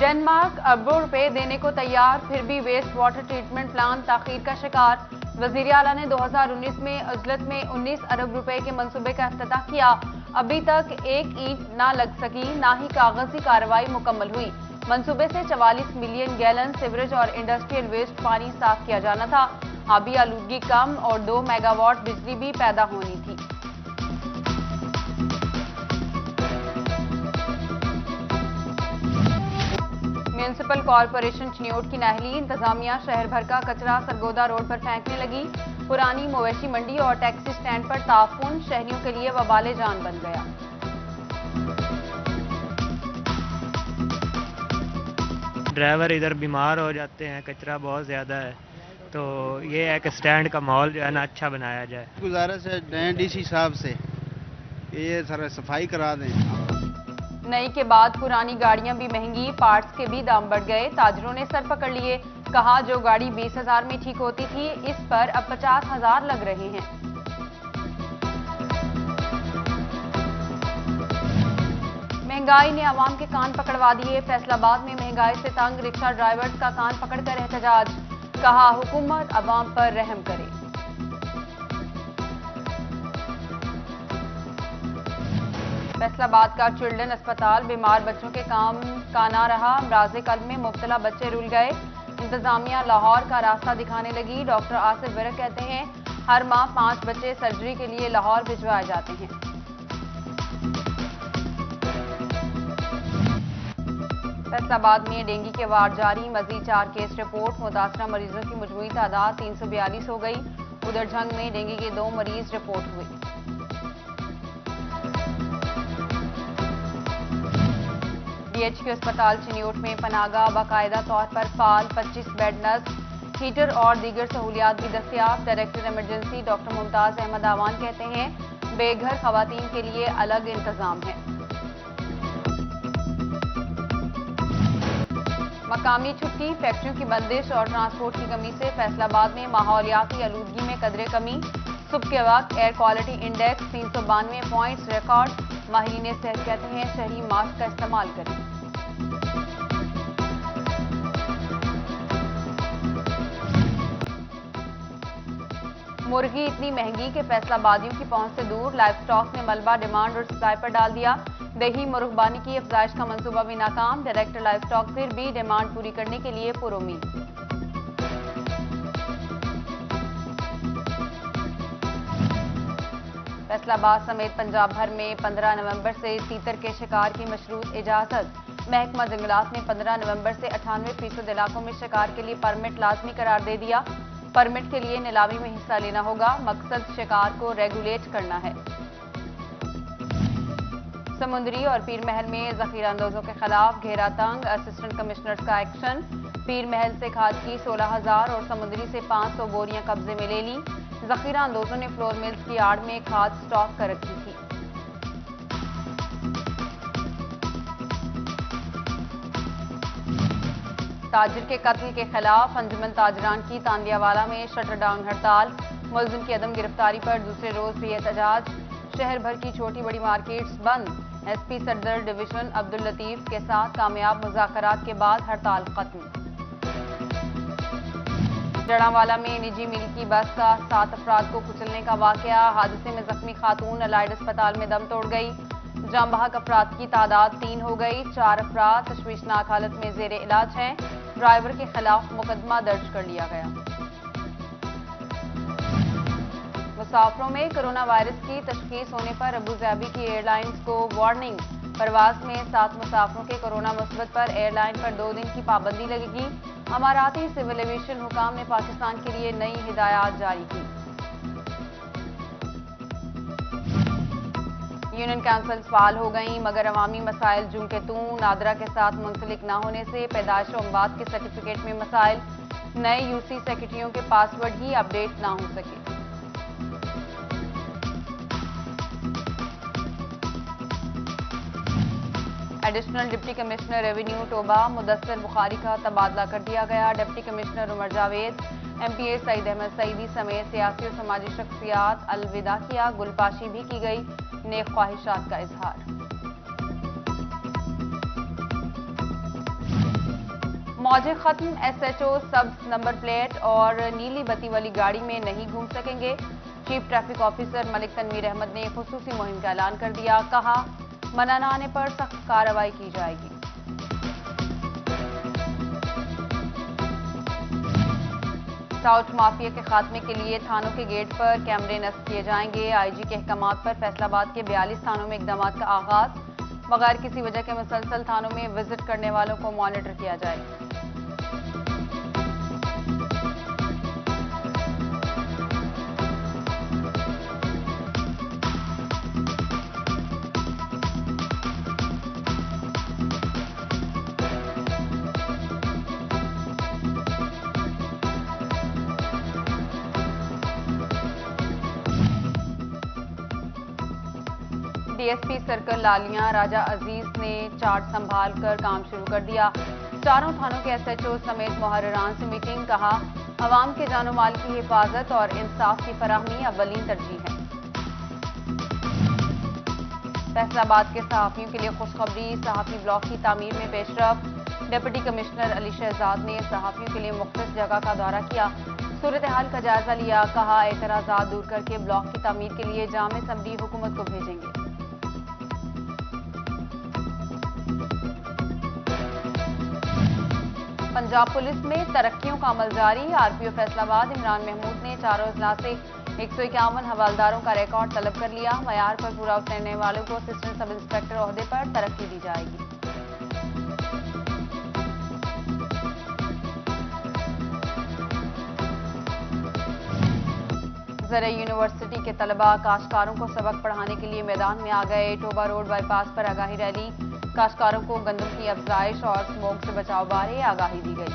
Denmark अरबों रुपए देने को तैयार, फिर भी वेस्ट वाटर ट्रीटमेंट प्लांट ताखीर का शिकार। वजीर आला ने 2019 में उजलत में 19 अरब रुपए के मंसूबे का इफ्तिताह किया। अभी तक एक ईंट ना लग सकी, ना ही कागजी कार्रवाई मुकम्मल हुई। मंसूबे से 44 मिलियन गैलन सीवरेज और इंडस्ट्रियल वेस्ट पानी साफ किया जाना था। आबी आलूदगी कम और 2 मेगावाट बिजली भी पैदा होनी थी। म्यूनिसिपल कॉरपोरेशन चिन्योट की नाहली, इंतजामिया शहर भर का कचरा सरगोदा रोड पर फेंकने लगी। पुरानी मवेशी मंडी और टैक्सी स्टैंड पर ताफुन शहरियों के लिए वबाले जान बन गया। ड्राइवर इधर बीमार हो जाते हैं, कचरा बहुत ज़्यादा है, तो ये है कि स्टैंड का माहौल जो है ना अच्छा बनाया जाए। गुजारिश है डीसी साहब से ये सारा सफाई करा दें। नई के बाद पुरानी गाड़ियां भी महंगी, पार्ट्स के भी दाम बढ़ गए। ताजरों ने सर पकड़ लिए, कहा जो गाड़ी 20,000 में ठीक होती थी इस पर अब 50,000 लग रहे हैं। महंगाई ने आवाम के कान पकड़वा दिए। फैसलाबाद में महंगाई से तंग रिक्शा ड्राइवर्स का कान पकड़कर एहतजाज, कहा हुकूमत आवाम पर रहम करे। फैसलाबाद का चिल्ड्रन अस्पताल बीमार बच्चों के काम का ना रहा। अमराज़े कल्ब में मुब्तला बच्चे रुल गए। इंतजामिया लाहौर का रास्ता दिखाने लगी। डॉक्टर आसिफ विरक कहते हैं हर माह 5 बच्चे सर्जरी के लिए लाहौर भिजवाए जाते हैं। फैसलाबाद में डेंगू के वार जारी, मजीद 4 केस रिपोर्ट। मुतासरा मरीजों की मजमूई तादाद 342 हो गई। उधर जंग में डेंगू के 2 मरीज रिपोर्ट हुए। DHQ अस्पताल चिन्योट में पनागा बाकायदा तौर पर फाल, 25 बेड नस्ब, हीटर और दीगर सहूलियात भी दस्तियाब। Director emergency doctor Mumtaz Ahmed Awan कहते हैं बेघर खवातीन के लिए अलग इंतजाम है। मकामी छुट्टी, फैक्ट्रियों की बंदिश और ट्रांसपोर्ट की कमी से फैसलाबाद में माहौलियाती आलूदगी में कदरे कमी। सुबह के वक्त air quality index 392 points record. माहिरीन सेहत कहते हैं शहरी मास्क का इस्तेमाल करें। मुर्गी इतनी महंगी कि फैसलाबादियों की पहुंच से दूर। लाइव स्टॉक ने मलबा डिमांड और सप्लाई पर डाल दिया। दही मुर्गबानी की अफजाइश का मंसूबा भी नाकाम। डायरेक्टर लाइव स्टॉक फिर भी डिमांड पूरी करने के लिए पुरुमीद। फैसलाबाद समेत पंजाब भर में 15 नवंबर से तीतर के शिकार की मशरूत इजाजत। महकमा जंगलात ने 15 नवंबर से 98% इलाकों में शिकार के लिए परमिट लाजमी करार दे दिया। परमिट के लिए नीलामी में हिस्सा लेना होगा। मकसद शिकार को रेगुलेट करना है। समुद्री और पीर महल में जखीरा अंदोजों के खिलाफ घेरा तंग, असिस्टेंट कमिश्नर का एक्शन। पीर महल से खाद की 16,000 और समुद्री से 500 बोरियां कब्जे में ले ली। जखीरा अंदोजों ने फ्लोर मिल्स की आड़ में खाद स्टॉक कर रखी थी। ताजिर के कत्ल के खिलाफ अंजुमन ताजरान की तांदियावाला में शटर डाउन हड़ताल। मुलजिम की अदम गिरफ्तारी पर दूसरे रोज भी एहतजाज। शहर भर की छोटी बड़ी मार्केट्स बंद। SP सदर डिवीजन अब्दुल लतीफ के साथ कामयाब मुज़ाकरात के बाद हड़ताल खत्म। जड़ावाला में निजी मिल की बस का 7 अफराद को कुचलने का वाकया। हादसे में जख्मी खातून अलाइड अस्पताल में दम तोड़ गई। जाम बहक अफराद की तादाद 3 हो गई। 4 अफराद तशवीशनाक हालत में जेर इलाज हैं। ड्राइवर के खिलाफ मुकदमा दर्ज कर लिया गया। मुसाफिरों में कोरोना वायरस की तशखीस होने पर अबू धाबी की एयरलाइंस को वार्निंग। परवाज में 7 मुसाफिरों के कोरोना मुस्बत पर एयरलाइन पर 2 दिन की पाबंदी लगेगी। अमाराती सिविल एविएशन हुकाम ने पाकिस्तान के लिए नई हिदायत जारी की। यूनियन काउंसिल फाल हो गई, मगर अवामी मसाइल जूं के तूं। नादरा के साथ मुंसलिक न होने से पैदाइश और अमवात के सर्टिफिकेट में मसाइल। नए UC सेक्रेटरियों के पासवर्ड ही अपडेट न हो सके। Additional deputy commissioner revenue Toba Mudassir Bukhari का तबादला कर दिया गया। Deputy commissioner Umar Javed, MPA Saeed Ahmed Saeedi समेत सियासी और समाजी शख्सियात अलविदा किया। गुलपाशी भी की गई। नेक ख्वाहिशात का इजहार। मौजे खत्म, SHO सब नंबर प्लेट और नीली बत्ती वाली गाड़ी में नहीं घूम सकेंगे। Chief traffic officer Malik Tanveer Ahmed ने खुसूसी मुहिम का ऐलान कर दिया। कहा, मना न आने पर सख्त कार्रवाई की जाएगी। टाउट माफिया के खात्मे के लिए थानों के गेट पर कैमरे नस्ब किए जाएंगे। IG के अहकामात पर फैसलाबाद के 42 थानों में इकदामात का आगाज। बगैर किसी वजह के मुसलसल थानों में विजिट करने वालों को मॉनिटर किया जाएगा। DSP सर्कल लालियां राजा अजीज ने चार्ज संभाल कर काम शुरू कर दिया। चारों थानों के SHO समेत मुहर्रिरान से मीटिंग। कहा, अवाम के जानो माल की हिफाजत और इंसाफ की फराहमी अव्वलीन तरजीह है। फैसलाबाद के सहाफियों के लिए खुशखबरी, सहाफी ब्लॉक की तामीर में पेशरफ। डिप्टी कमिश्नर अली शहजाद ने सहाफियों के लिए मुख्तलिफ जगह का दौरा किया, सूरत हाल का जायजा लिया। कहा, एतराजात दूर करके ब्लॉक की तामीर के लिए जामे समरी हुकूमत को भेजेंगे। पंजाब पुलिस में तरक्कियों का अमल जारी। RPO फैसलाबाद इमरान महमूद ने चारों अजला से 151 हवालदारों का रिकॉर्ड तलब कर लिया। मयार पर पूरा उतरने वालों को असिस्टेंट सब इंस्पेक्टर ओहदे पर तरक्की दी जाएगी। ज़राई यूनिवर्सिटी के तलबा काश्तकारों को सबक पढ़ाने के लिए मैदान में आ गए। टोबा रोड बाईपास पर आगाही रैली। काश्तकारों को गंदम की अफजाइश और स्मोक से बचाव बारे आगाही दी गई।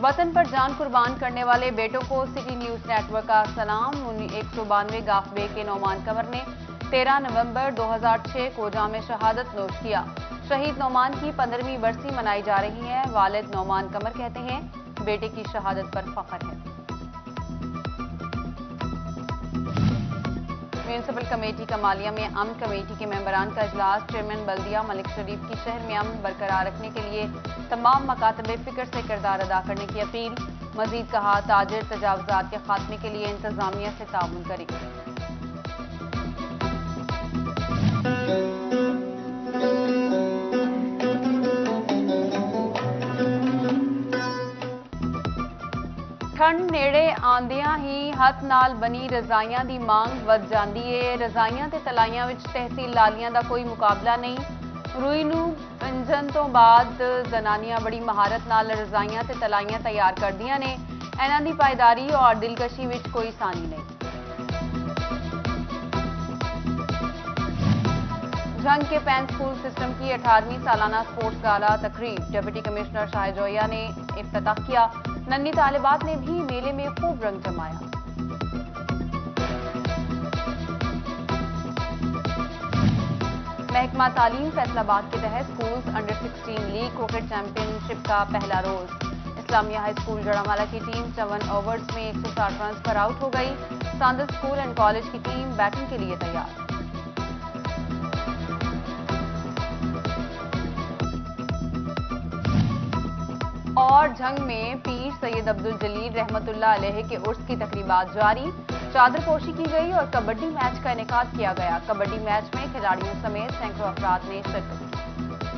वतन पर जान कुर्बान करने वाले बेटों को सिटी न्यूज नेटवर्क का सलाम। 192 गाफबे के नौमान कमर ने 13 नवंबर 2006 को जामे शहादत नोश किया। शहीद नौमान की 15वीं बरसी मनाई जा रही है। वालिद नौमान कमर कहते हैं, बेटे की शहादत पर फख्र है। म्यूनिसिपल कमेटी कमालिया में अमन कमेटी के मेंबरान का इजलास। चेयरमैन बल्दिया मलिक शरीफ की शहर में अमन बरकरार रखने के लिए तमाम मकातबे फिक्र से किरदार अदा करने की अपील। मजीद कहा, ताजिर तजावुजात के खात्मे के लिए इंतजामिया से ताउन करें। ठंड नेड़े आंदियां ही हथ नाल बनी रजाइयां दी मांग वध जांदी है। रजाइयां ते तलाइयां विच तहसील लालियां दा कोई मुकाबला नहीं। रूई नूं पिंजन तो बाद जनानियां बड़ी महारत नाल रजाइयां ते तलाइयां तैयार करदियां ने। इन्हां दी पायदारी और दिलकशी विच कोई सानी नहीं। झंग के पैन स्कूल सिस्टम की 18वीं सालाना स्पोर्ट्स गाला तकरीब। डिप्टी कमिश्नर शाह जोया ने इफ्तिताह किया। नन्ही तालिबात ने भी मेले में खूब रंग जमाया। महकमा तालीम फैसलाबाद के तहत schools under 16 league cricket championship का पहला रोज। इस्लामिया हाई स्कूल जड़ावाला की टीम 54 ओवर्स में 160 रन पर आउट हो गई। सांदत स्कूल एंड कॉलेज की टीम बैटिंग के लिए तैयार। और झंग में पीर सैयद अब्दुल जलील रहमतुल्लाह अलैह के उर्स की तकरीबात जारी। चादरपोशी की गई और कबड्डी मैच का इनेकाद किया गया। कबड्डी मैच में खिलाड़ियों समेत सैकड़ों अफराद ने शिरकत की।